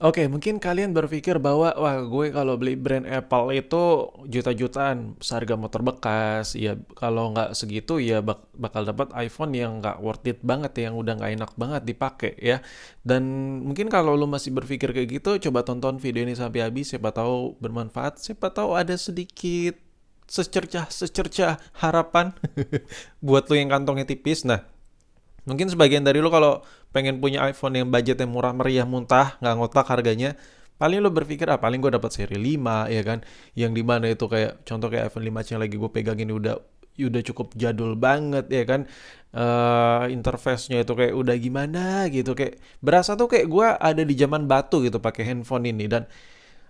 Oke, mungkin kalian berpikir bahwa wah gue kalau beli brand Apple itu juta-jutaan seharga motor bekas. Ya kalau nggak segitu ya bakal dapat iPhone yang nggak worth it banget ya, yang udah nggak enak banget dipakai ya. Dan mungkin kalau lu masih berpikir kayak gitu, coba tonton video ini sampai habis. Siapa tahu bermanfaat. Siapa tahu ada sedikit secercah harapan buat lu yang kantongnya tipis. Nah, mungkin sebagian dari lu kalau pengen punya iPhone yang budgetnya murah meriah muntah, nggak ngotak harganya, paling lu berpikir ah paling gue dapat seri 5 ya kan, yang dimana itu kayak contoh kayak iPhone 5 yang lagi gue pegang ini udah cukup jadul banget ya kan. Interface-nya itu kayak udah gimana gitu, kayak berasa tuh kayak gue ada di zaman batu gitu pakai handphone ini. Dan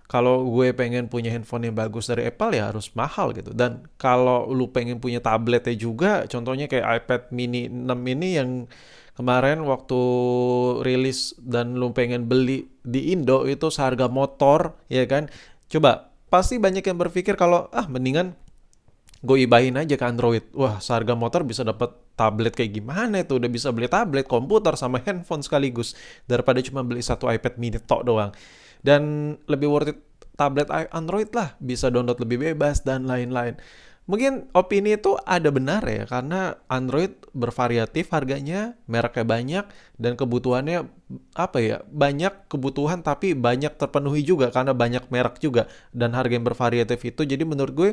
kalau gue pengen punya handphone yang bagus dari Apple ya harus mahal gitu. Dan kalau lu pengen punya tabletnya juga, contohnya kayak iPad mini 6 ini yang kemarin waktu rilis dan lu pengen beli di Indo itu seharga motor, ya kan? Coba, pasti banyak yang berpikir kalau mendingan gue ibahin aja ke Android. Wah, seharga motor bisa dapat tablet kayak gimana itu? Udah bisa beli tablet, komputer sama handphone sekaligus daripada cuma beli satu iPad mini tok doang. Dan lebih worth it tablet Android lah, bisa download lebih bebas dan lain-lain. Mungkin opini itu ada benar ya, karena Android bervariatif harganya, mereknya banyak, dan kebutuhannya apa ya, banyak kebutuhan tapi banyak terpenuhi juga karena banyak merek juga dan harga yang bervariatif itu. Jadi menurut gue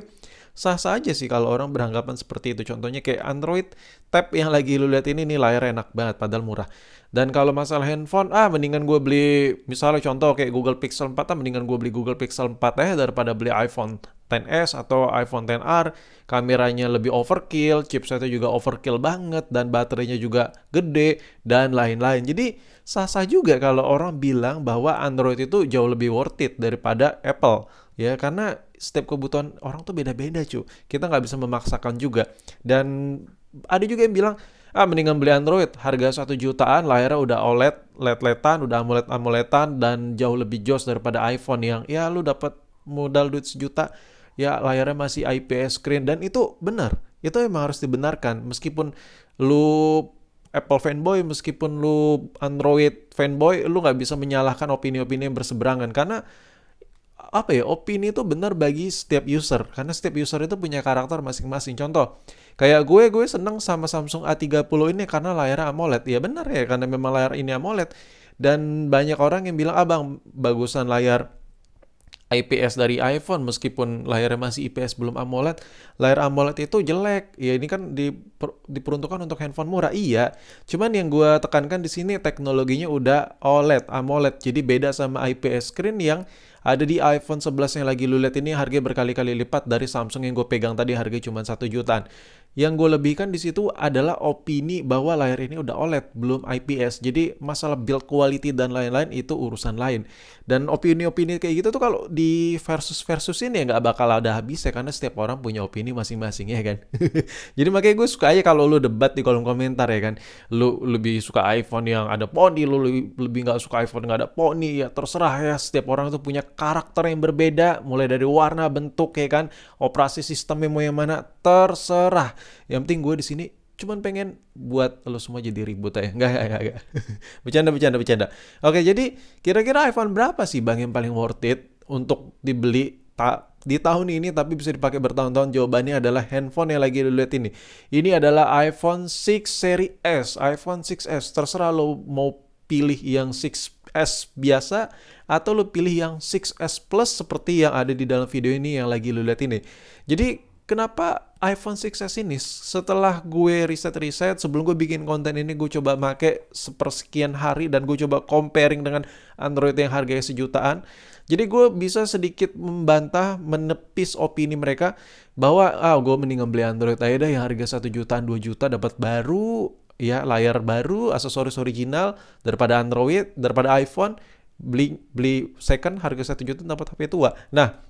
sah-sah aja sih kalau orang beranggapan seperti itu. Contohnya kayak Android Tab yang lagi lu lihat ini nih, layar enak banget padahal murah. Dan kalau masalah handphone, mendingan gue beli misalnya contoh kayak Google Pixel 4, mendingan gue beli Google Pixel 4 daripada beli iPhone XS atau iPhone XR. Kameranya lebih overkill, chipsetnya juga overkill banget, dan baterainya juga gede, dan lain-lain. Jadi sah-sah juga kalau orang bilang bahwa Android itu jauh lebih worth it daripada Apple. Ya, karena setiap kebutuhan orang tuh beda-beda cu. Kita nggak bisa memaksakan juga. Dan ada juga yang bilang, mendingan beli Android, harga 1 jutaan, layarnya udah OLED, LED-LEDan, udah AMOLED-AMOLEDan, dan jauh lebih jos daripada iPhone yang ya lu dapat modal duit 1 juta, ya layarnya masih IPS screen. Dan itu benar, itu emang harus dibenarkan. Meskipun lu Apple fanboy, meskipun lu Android fanboy, lu nggak bisa menyalahkan opini-opini yang berseberangan, karena apa ya, opini itu benar bagi setiap user karena setiap user itu punya karakter masing-masing. Contoh kayak gue seneng sama Samsung A30 ini karena layarnya AMOLED. Ya benar ya, karena memang layar ini AMOLED. Dan banyak orang yang bilang abang bagusan layar IPS dari iPhone meskipun layarnya masih IPS belum AMOLED. Layar AMOLED itu jelek. Ya ini kan diperuntukkan untuk handphone murah. Iya. Cuman yang gue tekankan di sini teknologinya udah OLED, AMOLED. Jadi beda sama IPS screen yang ada di iPhone 11 yang lagi lu lihat ini, harga berkali-kali lipat dari Samsung yang gue pegang tadi, harga cuma 1 jutaan. Yang gue lebihkan di situ adalah opini bahwa layar ini udah OLED, belum IPS. Jadi masalah build quality dan lain-lain itu urusan lain. Dan opini-opini kayak gitu tuh kalau di versus ini ya nggak bakal ada habisnya karena setiap orang punya opini masing-masing ya kan. Jadi makanya gue suka aja kalau lu debat di kolom komentar ya kan. Lu lebih suka iPhone yang ada poni, lu lebih nggak suka iPhone yang nggak ada poni, ya terserah ya. Setiap orang tuh punya karakter yang berbeda, mulai dari warna, bentuk ya kan, operasi sistemnya mau yang mana, terserah. Yang penting gue di sini cuman pengen buat lo semua jadi ribut aja. Enggak. Bercanda. Oke, jadi kira-kira iPhone berapa sih bang yang paling worth it untuk dibeli di tahun ini tapi bisa dipakai bertahun-tahun? Jawabannya adalah handphone yang lagi lo lihat ini. Ini adalah iPhone 6 seri S. iPhone 6s. Terserah lo mau pilih yang 6s biasa atau lo pilih yang 6s Plus seperti yang ada di dalam video ini yang lagi lo lihat ini. Jadi kenapa iPhone 6s ini, setelah gue riset-riset sebelum gue bikin konten ini, gue coba make sepersekian hari dan gue coba comparing dengan Android yang harganya 1 jutaan. Jadi gue bisa sedikit membantah, menepis opini mereka bahwa gue mendingan beli Android aja dah yang harga 1 jutaan 2 juta dapat baru ya, layar baru, aksesoris original, daripada Android, daripada iPhone beli second harga 1 juta dapat HP tua. Nah,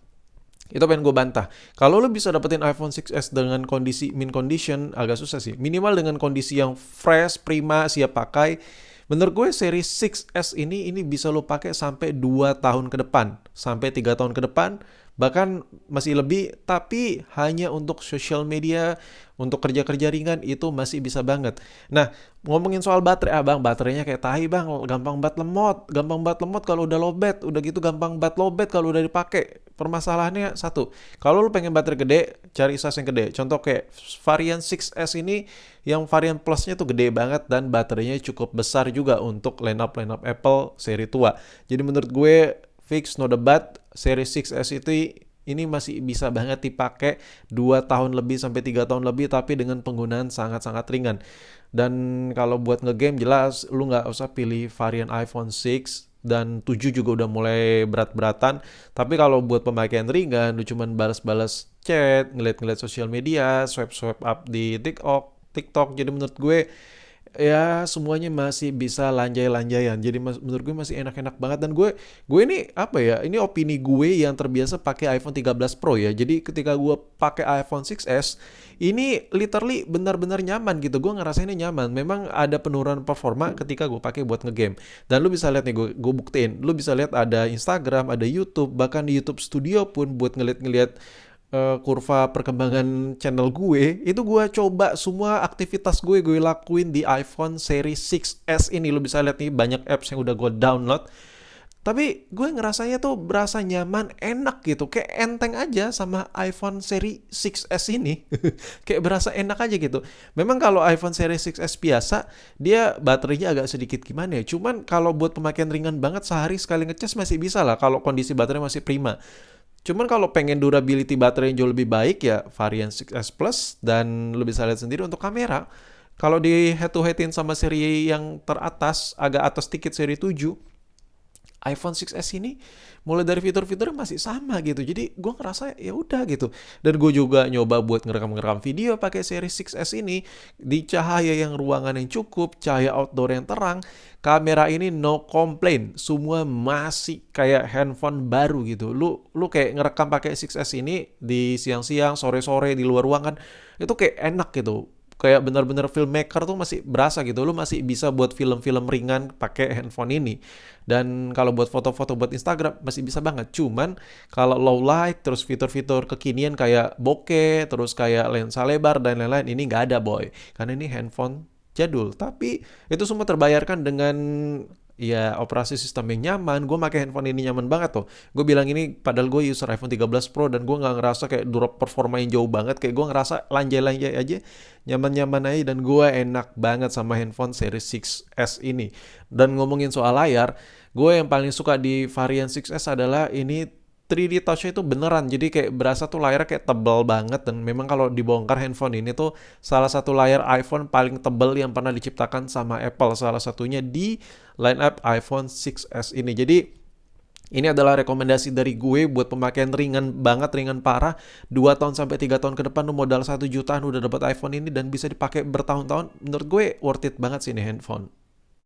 itu pengen gue bantah. Kalau lo bisa dapetin iPhone 6s dengan kondisi mint condition, agak susah sih. Minimal dengan kondisi yang fresh, prima, siap pakai. Menurut gue seri 6s ini bisa lo pakai sampai 2 tahun ke depan. Sampai 3 tahun ke depan bahkan masih lebih, tapi hanya untuk social media, untuk kerja-kerja ringan itu masih bisa banget. Nah, ngomongin soal baterai, bang, baterainya kayak tahi bang, gampang banget lemot kalau udah lowbat, udah gitu gampang banget lowbat kalau udah dipakai. Permasalahannya satu, kalau lu pengen baterai gede, cari size yang gede. Contoh kayak varian 6S ini, yang varian plusnya tuh gede banget dan baterainya cukup besar juga untuk line up Apple seri tua. Jadi menurut gue fix no debat, seri 6S itu ini masih bisa banget dipakai 2 tahun lebih sampai 3 tahun lebih tapi dengan penggunaan sangat-sangat ringan. Dan kalau buat ngegame jelas lu nggak usah pilih varian iPhone 6 dan 7 juga udah mulai berat-beratan. Tapi kalau buat pemakaian ringan, lu cuman balas-balas chat, ngeliat-ngeliat sosial media, swipe-swipe up di TikTok. Jadi menurut gue ya semuanya masih bisa lanjai-lanjaian. Jadi menurut gue masih enak-enak banget dan gue ini apa ya? Ini opini gue yang terbiasa pakai iPhone 13 Pro ya. Jadi ketika gue pakai iPhone 6s ini literally benar-benar nyaman gitu. Gue ngerasainnya nyaman. Memang ada penurunan performa ketika gue pakai buat ngegame. Dan lu bisa lihat nih, gue buktiin. Lu bisa lihat ada Instagram, ada YouTube, bahkan di YouTube Studio pun buat ngeliat-ngeliat kurva perkembangan channel itu gue coba semua aktivitas gue lakuin di iPhone seri 6s ini. Lu bisa lihat nih banyak apps yang udah gue download, tapi gue ngerasanya tuh berasa nyaman, enak gitu, kayak enteng aja sama iPhone seri 6s ini. Kayak berasa enak aja gitu. Memang kalau iPhone seri 6s biasa dia baterainya agak sedikit gimana ya, cuman kalau buat pemakaian ringan banget sehari sekali ngecas masih bisa lah kalau kondisi baterai masih prima. Cuman kalau pengen durability baterai yang jauh lebih baik ya varian 6S Plus, dan lu bisa lihat sendiri untuk kamera. Kalau di head to headin sama seri yang teratas, agak atas dikit seri 7, iPhone 6s ini mulai dari fitur-fitur masih sama gitu. Jadi gue ngerasa ya udah gitu. Dan gue juga nyoba buat ngerekam video pakai seri 6s ini di cahaya yang ruangan yang cukup, cahaya outdoor yang terang. Kamera ini no complaint. Semua masih kayak handphone baru gitu. Lu kayak ngerekam pakai 6s ini di siang-siang, sore-sore di luar ruangan itu kayak enak gitu, kayak benar-benar filmmaker tuh masih berasa gitu. Lu masih bisa buat film-film ringan pakai handphone ini. Dan kalau buat foto-foto buat Instagram masih bisa banget. Cuman kalau low light terus fitur-fitur kekinian kayak bokeh, terus kayak lensa lebar dan lain-lain ini nggak ada boy. Karena ini handphone jadul. Tapi itu semua terbayarkan dengan ya operasi sistem yang nyaman. Gue pakai handphone ini nyaman banget tuh. Gue bilang ini padahal gue user iPhone 13 Pro dan gue nggak ngerasa kayak drop performa yang jauh banget. Kayak gue ngerasa lanjai-lanjai aja, nyaman-nyaman aja, dan gue enak banget sama handphone seri 6s ini. Dan ngomongin soal layar, gue yang paling suka di varian 6s adalah ini 3D touch itu beneran, jadi kayak berasa tuh layarnya kayak tebal banget. Dan memang kalau dibongkar handphone ini tuh salah satu layar iPhone paling tebal yang pernah diciptakan sama Apple, salah satunya di line up iPhone 6s ini. Jadi ini adalah rekomendasi dari gue buat pemakaian ringan banget, ringan parah. 2 tahun sampai 3 tahun ke depan lu modal 1 jutaan udah dapat iPhone ini dan bisa dipakai bertahun-tahun. Menurut gue worth it banget sih ini handphone.